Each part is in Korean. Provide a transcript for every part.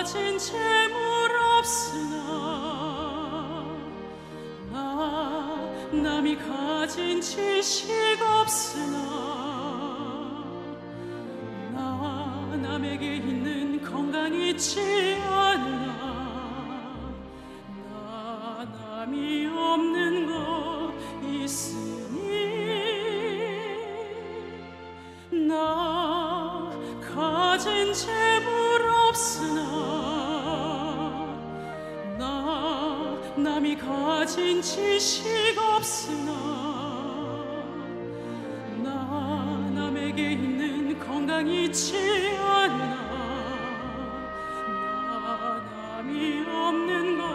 가진 재물 없으나 남이 가진 지식 없으나 남에게 있는 건강 있지 않으나 남이 없는 것 있으니 나 가진 재물 없으나 남이 가진 지식 없으나 남에게 있는 건강 있지 않으나 남이 없는 것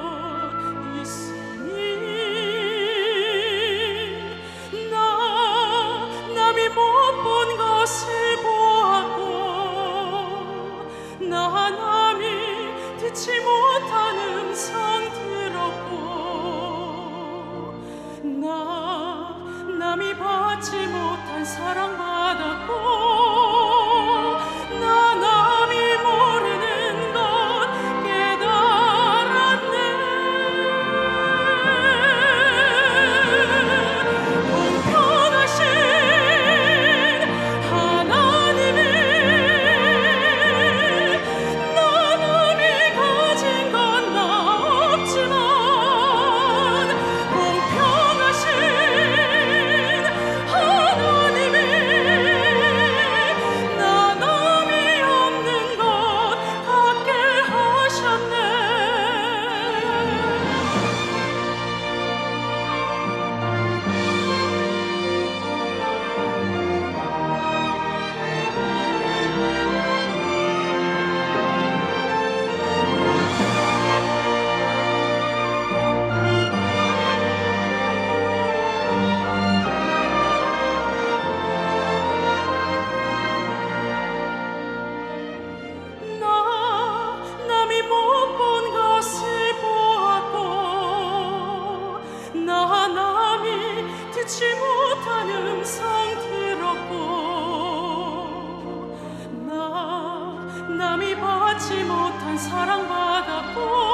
있으니 남이 못 본 것을 보았고 남이 듣지 못한 음성 들었고 남이 받지 못한 사랑 받았고 남이 모르는 것 깨달았네. 공평하신 하나님이 남이 가진 건 나 없지만 공평하신 하나님이 남이 없는 것 갖게 하셨네. 남이 못 본 것을 보았고 남이 듣지 못한 음성 들었고 남이 받지 못한 사랑 받았고